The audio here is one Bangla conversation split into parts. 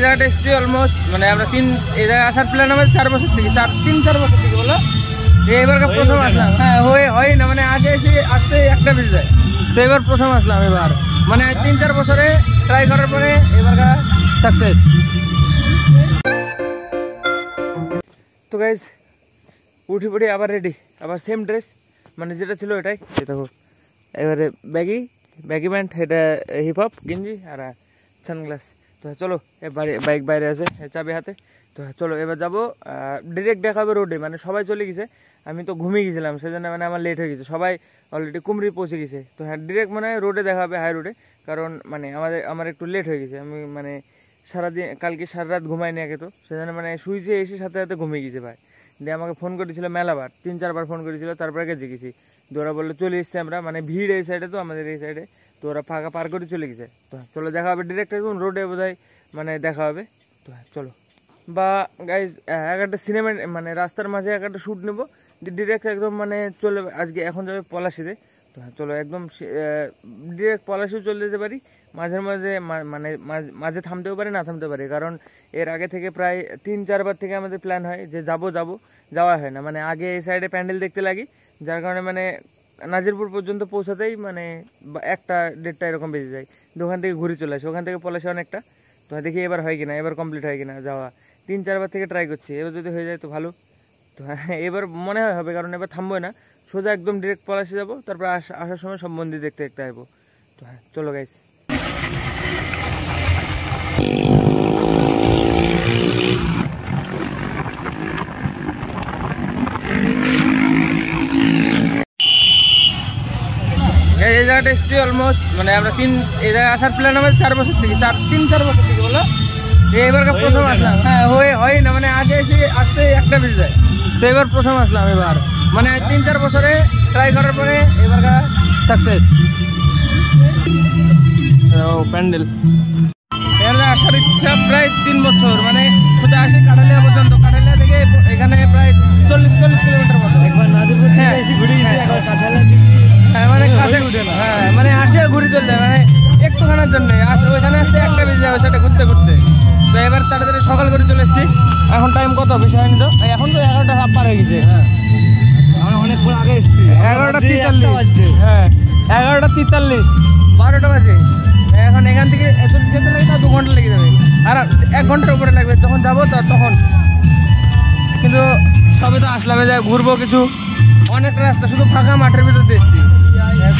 জায়গাটা এসেছি অলমোস্ট মানে আমরা এই জায়গায় আসার প্ল্যান আমাদের 4 বছর থেকে 3-4 বছর থেকে বলো এবার প্রথম আসলাম। হ্যাঁ হয় না মানে আগে এসে আসতে একটা বেজে যায়, তো এবার প্রথম আসলাম এবার মানে 3-4 বছরে ট্রাই করার পরে এবার সাকসেস। তো গাইজ উঠে পড়ি আবার রেডি, আবার সেম ড্রেস মানে যেটা ছিল এটাই। দেখো এবারে ব্যাগি প্যান্ট, এটা হিপ হপ গেঞ্জি আর সানগ্লাস। তো চলো বাইক বাইরে আছে চাবি হাতে, তো চলো এবার যাবো ডিরেক্ট দেখাবে রোডে। মানে সবাই চলে গেছে, আমি তো ঘুমিয়ে গেছিলাম সেজন্য মানে আমার লেট হয়ে গেছে, সবাই অলরেডি কুমরি পৌঁছে গেছে। তো হ্যাঁ ডিরেক্ট মানে রোডে দেখা হবে, হাই রোডে, কারণ মানে আমার একটু লেট হয়ে গেছে। আমি মানে সারাদিন কালকে সারা রাত ঘুমাইনি আগে, তো সেজন্য মানে শুইছে এসে সাথে সাথে ঘুমিয়ে গেছে ভাই। দিয়ে আমাকে ফোন করেছিল মেলাবার, 3-4 বার ফোন করেছিল, তারপরে গেছে গেছি। তো ওরা বললো চলে এসছে আমরা, মানে ভিড় এই সাইডে, তো আমাদের এই সাইডে, তো ওরা ফাঁকা পার করে চলে গেছে। তো চলো দেখা হবে ডিরেক্ট একদম রোডে বোধহয় মানে দেখা হবে। তো চলো বা গাইজ একটা সিনেমা মানে রাস্তার মাঝে একটা শ্যুট নেবো, ডিরেক্ট একদম মানে চলে আজকে এখন যাবে পলাশিতে। তো চলো একদম ডিরেক্ট পলাশিও চলে যেতে পারি, মাঝে মানে মাঝে থামতেও পারি না থামতেও পারি, কারণ এর আগে থেকে প্রায় 3-4 বার থেকে আমাদের প্ল্যান হয় যে যাওয়া হয় না। মানে আগে এই সাইডে প্যান্ডেল দেখতে লাগি, যার কারণে মানে নাজিরপুর পর্যন্ত পৌঁছাতেই মানে 1টা-1.5টা এরকম বেজে যায়। ওখান থেকে ঘুরে চলে আসি, ওখান থেকে পলাশি অনেকটা। তো দেখি এবার হয় কিনা, এবার কমপ্লিট হয় কিনা যাওয়া। 3-4 বার থেকে ট্রাই করছি, এবার যদি হয়ে যায় তো ভালো। তো হ্যাঁ এবার মনে হয় হবে, কারণ এবার থামবো না, সোজা একদম ডিরেক্ট পলাশি যাবো, তারপর আসার সময় সব মন্দির দেখতে দেখতে আসবো। তো হ্যাঁ চলো গাইস। এই জায়গাটা এসেছি অলমোস্ট মানে আমরা এই জায়গায় আসার প্ল্যান আমাদের 4 বছর থেকে 3-4 বছর থেকে বলো এবার প্রথম আসলাম। হ্যাঁ হয় না মানে আগে এসে আসতে একটা বেজে যায়, তো এবার প্রথম আসলাম এবার মানে 3-4 বছরে ট্রাই করার পরে এবার সাকসেস। প্যান্ডেল এখানে আসার ইচ্ছা প্রায় 3 বছর, মানে সোজা আসি কাঠালিয়া পর্যন্ত, কাঠালিয়া থেকে এখানে প্রায় 40 কিলোমিটার মতো। হ্যাঁ মানে কাছে হ্যাঁ মানে আসে ঘুরে চলে যায়, মানে একটুখানার জন্য ওইখানে আসতে একটা বেজে যায় সেটা ঘুরতে ঘুরতে। তো এবার তাড়াতাড়ি সকাল করে চলে এসেছি। এখন টাইম কত বেশি হয়নি তো, এখন তো 11টা হাফ পার হয়ে গেছে। অনেকক্ষণ আগে এসেছি, 11টা 43। হ্যাঁ 11টা 43, 12টা বাজে। এখন এখান থেকে যেতে লাগে 2 ঘন্টা লেগে যাবে, আর 1 ঘন্টার উপরে লাগবে যখন যাবো তখন। কিন্তু সবে তো আসলাম, যায় ঘুরবো কিছু, অনেক রাস্তা, শুধু ফাঁকা মাঠের ভিতর দিয়ে এসছি,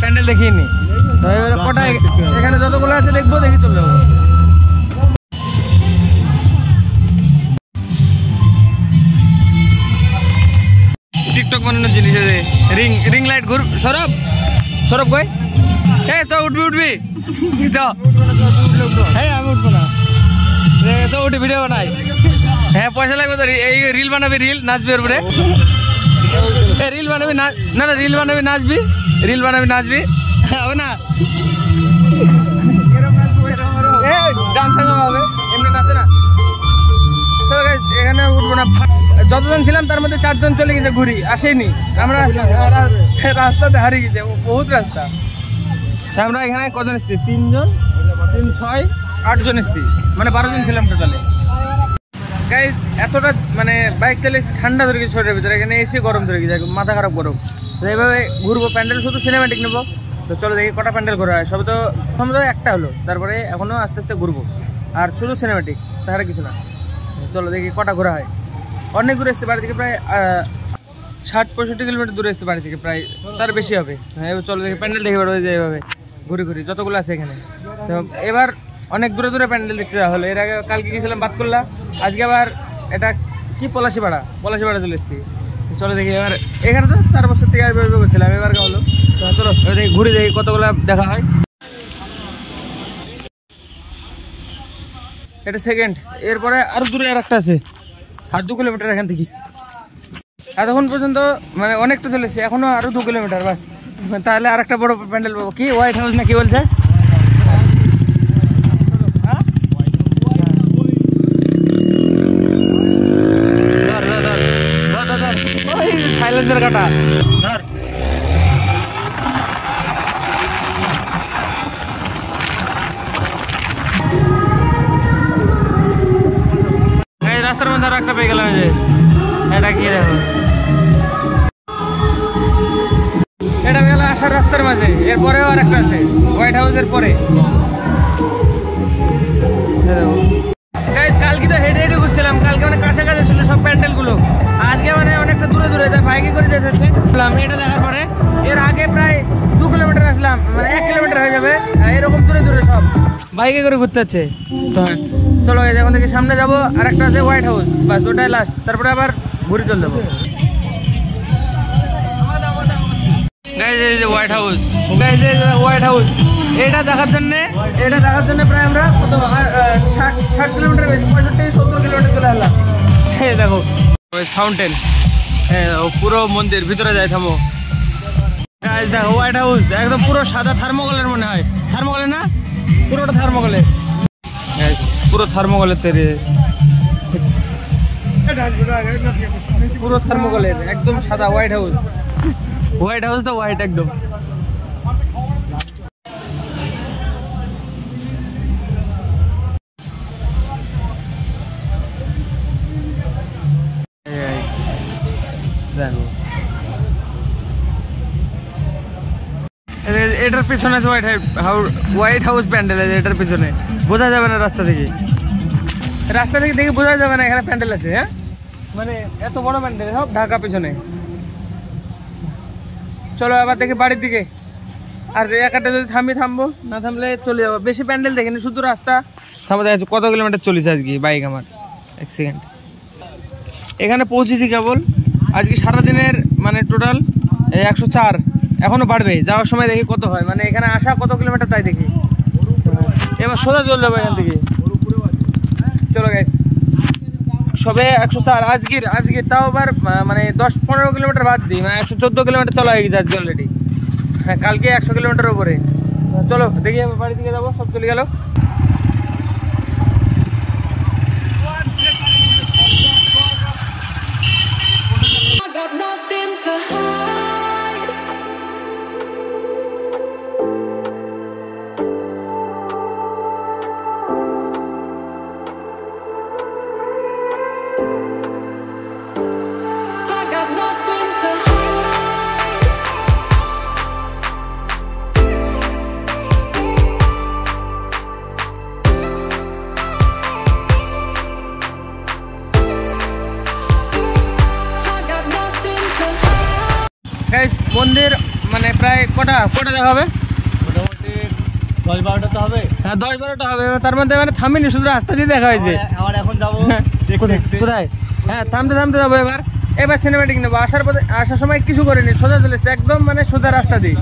প্যান্ডেল দেখিনি। তো এবারে কটা এখানে যতগুলো আছে দেখবো, দেখি চলে যাবো। টিকটক বানানোর জিনিস আছে, রিং লাইট ঘুর। সৌরভ কই? হ্যাঁ চ উঠবি চ। হ্যাঁ আমি উঠবো না, চ উঠে ভিডিও বানাই। হ্যাঁ পয়সা লাগবে তো, এই রিল বানাবি, রিল নাচবি ওর উপরে। রিল বানাবি না, রিল বানাবি নাচবি, রিল বানাবি নাচবি, হবে না? ডান্স হবে, এমনি নাচে না। এখানে উঠবো না, যতজন ছিলাম তার মধ্যে 4 জন চলে গেছে ঘুরি, আসেনি। আমরা রাস্তাতে হারিয়ে গেছে, বহুত রাস্তা। আমরা এখানে কজন এসছি? 3 জন, 3, 6, 8 জন এসছি, মানে 12 জন ছিলাম টোটালে। গাইজ এতটা মানে বাইক চালিয়ে ঠান্ডা ধরে গেছে শরীরের ভিতরে, এখানে এসে গরম ধরে গেছে, মাথা খারাপ গরম। তো এইভাবে ঘুরবো, প্যান্ডেল শুধু সিনেমাটিক নেবো। তো চলো দেখি কটা প্যান্ডেল ঘোরা হয়। সবে তো প্রথম একটা হলো, তারপরে এখনো আস্তে আস্তে ঘুরবো, আর শুধু সিনেমাটিক, তাহারা কিছু না। চলো দেখি কটা ঘোরা হয়। অনেক দূরে এসছে বাড়ি থেকে, প্রায় 60-65 কিলোমিটার দূরে এসছে বাড়ি থেকে, প্রায় তার বেশি হবে। হ্যাঁ চলো দেখি প্যান্ডেল দেখে বেরোয় যে এইভাবে ঘুরে যতগুলো আছে এখানে। তো এবার অনেক দূরে দূরে প্যান্ডেল দেখতে যাওয়া হলো। এর আগে কালকে গিয়েছিলাম বাতকুল্লা, আজকে আবার এটা কি পলাশিপাড়া চলে এসেছি। চলো দেখি এবার, এখানে তো 4 বছর থেকে করছিলাম, এবার হলো। তো চলো দেখি ঘুরে দেখি কতগুলো দেখা হয়। এটা সেকেন্ড, এরপরে আরো দূরে আর একটা আছে, 2 কিলোমিটার এখান থেকে। এতক্ষণ পর্যন্ত মানে অনেকটা চলেছে, এখনো আরো 2 কিলোমিটার বাস, তাহলে আর একটা বড় প্যান্ডেল পাবো। কি হোয়াইট হাউস না কি বলছে? সাইলেন্সের কাটা ধর। মধ্যে আর একটা পেয়ে গেলাম, যে এটা কি দেখো, এটা গেল আসার রাস্তার মাঝে, এরপরেও আর একটা আছে হোয়াইট হাউসের পরে। কালকে তো হেঁটে হেঁটে ঘুরছিলাম, কালকে মানে কাছাকাছি ছিল সব প্যান্ডেল গুলো, আজকে মানে অনেকটা দূরে দূরে, তাই বাইকে করে যেতে হচ্ছে। এটা দেখার পরে এর আগে প্রায় 2 কিলোমিটার আসলাম, মানে 1 কিলোমিটার হয়ে যাবে, এরকম দূরে দূরে সব বাইকে করে ঘুরতে হচ্ছে। তো চলো এখন থেকে সামনে যাবো, আর একটা আছে হোয়াইট হাউস, বাস ওটাই লাস্ট, তারপরে আবার ঘুরে চলে যাবো। হোয়াইট হাউস, হোয়াইট হাউস এটা দেখার জন্য প্রায় আমরা কত 60 কিলোমিটার বেশি, 65-70 কিলোমিটার চলে আসলাম। দেখো ফাউন্টেন, পুরো মন্দির ভিতরে যাই, থামো। দেখো হোয়াইট হাউস একদম পুরো সাদা, থার্মোকলের মনে হয়, থার্মোকলের না, পুরোটা থার্মোকলের, পুরো থার্মোকলের তৈরি, পুরো থার্মোকলের একদম সাদা হোয়াইট হাউস। হোয়াইট হাউস তো হোয়াইট একদম। এটার পিছনে আছে হোয়াইট হাউস প্যান্ডেল আছে, এটার পিছনে বোঝা যাবে না রাস্তা থেকে দেখে বোঝা যাবে না এখানে প্যান্ডেল আছে। হ্যাঁ, মানে এত বড় প্যান্ডেল, সব ঢাকা পিছনে। চলো আবার দেখি বাড়ির দিকে, আর একটা যদি থামবো, না থামলে চলে যাবো। বেশি প্যান্ডেল দেখিনি, শুধু রাস্তা থামা যাচ্ছে। কত কিলোমিটার চলেছে আজকে বাইক আমার, 1 সেকেন্ড। এখানে পৌঁছেছি কেবল, আজকে সারাদিনের মানে টোটাল 104, এখনো বাড়বে। যাওয়ার সময় দেখি কত হয়, মানে এখানে আসা কত কিলোমিটার তাই দেখি। এবার সোজা চলে যাবো এখান থেকে। চলো গাইস, সবে 104 আজকের তাও আবার মানে 10-15 কিলোমিটার বাদ দিই, মানে 114 কিলোমিটার চলা হয়ে গেছে আজকে অলরেডি। হ্যাঁ, কালকে 100 কিলোমিটার উপরে। চলো দেখি বাড়ির দিকে যাবো, সব চলে গেল। মন্দির মানে প্রায় কটা দেখা হবে, মোটামুটি 10-12টা তো হবে। হ্যাঁ 10-12টা হবে। তার মধ্যে মানে থামিনি, শুধু রাস্তা দিয়ে দেখা হয়েছে। আবার এখন যাবো কোথায়? হ্যাঁ, থামতে যাবো। এবার সিনেমেটিক নেবো। আসার সময় কিছু করিনি, সোজা চলে এসছে একদম, মানে সোজা রাস্তা দিয়ে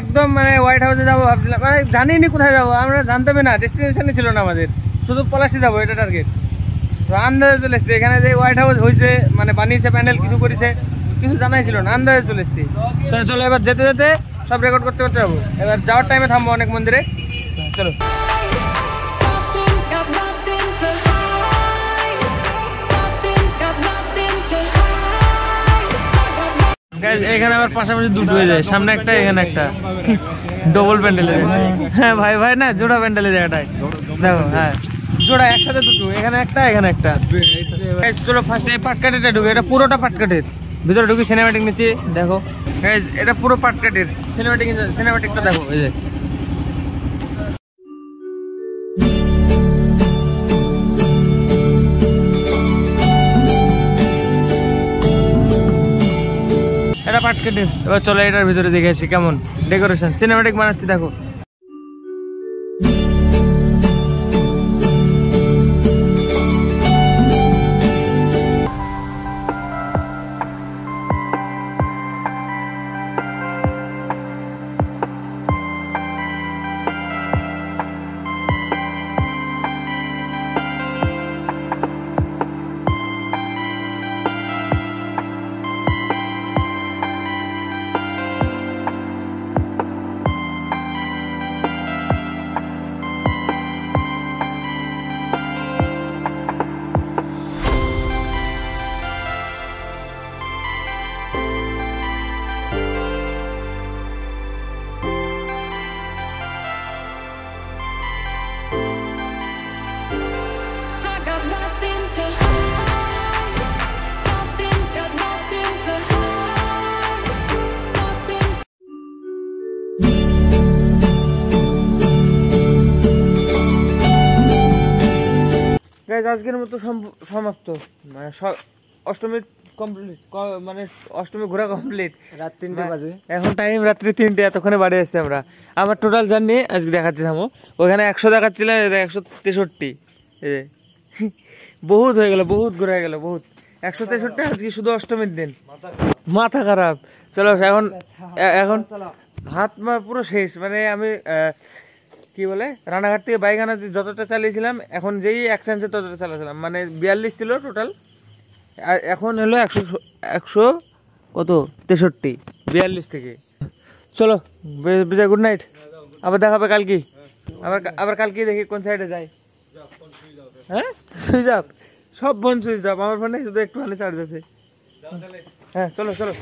একদম, মানে হোয়াইট হাউসে যাবো ভাবছিলাম, মানে জানিনি কোথায় যাবো, আমরা জানতামই না, ডেস্টিনেশনই ছিল না আমাদের, শুধু পলাশি যাবো, এটা টার্গেট। তো আন্দাজে চলে এসছে এখানে যে হোয়াইট হাউস হয়েছে, মানে বানিয়েছে প্যান্ডেল, কিছু করেছে, কিছু জানাই ছিল না, আন্দাজে চলে এসছি। তো চলো এবার যেতে যেতে সব রেকর্ড করতে যাবো। এবার যাওয়ার টাইমে থামবো অনেক মন্দিরে। চলো এখানে আবার পাশাপাশি দুটো হয়ে যায়, সামনে একটা এখানে একটা, ডবল প্যান্ডেলে। হ্যাঁ ভাই না, জোড়া প্যান্ডেলে জায়গাটায় দেখো। হ্যাঁ, জোড়া একসাথে দুটো, এখানে একটা এখানে একটা। চলো ফার্স্ট এই পাটকাঠিটা ঢুকে, এটা পুরোটা পাটকাঠির ভিতরে ঢুকি, সিনেমেটিক নিচে দেখো। এটা পুরো পাটকাঠির সিনেমেটিকটা দেখো, এই যে এটা পাটকাঠির। এবার চলো এটার ভিতরে দেখে আসি কেমন ডেকোরেশন, সিনেমেটিক বানাচ্ছি দেখো। গাইজ আজকের মতো সমাপ্ত, মানে অষ্টমী কমপ্লিট, মানে অষ্টমী ঘোরা কমপ্লিট। রাত 3টে বাজে, এখন টাইম রাত্রি 3টে, এতক্ষণে বাড়ি আসছি আমরা। আমার টোটাল জার্নি আজকে দেখাচ্ছি থামো, ওখানে 100 দেখাচ্ছিলাম, 163। বহুত হয়ে গেল, বহুত ঘোরা হয়ে গেল, বহুত। 163 আজকে শুধু অষ্টমীর দিন, মাথা খারাপ। চলো এখন এখন হাত মা পুরো শেষ, মানে আমি কি বলে রানাঘাট থেকে বাইক আনাতে যতটা চালিয়েছিলাম, এখন যেই অ্যাক্সেন্সে ততটা চালাছিলাম, মানে 42 ছিল টোটাল, আর এখন হলো 100 কত 63, 42 থেকে। চলো বিজয়, গুড নাইট, আবার দেখাবে কালকে। আবার কালকে দেখি কোন সাইডে যাই। হ্যাঁ সুইচ অফ, সব ফোন সুইচ অফ, আমার ফোনে শুধু একটুখানি চার্জ আছে। হ্যাঁ চলো চলো।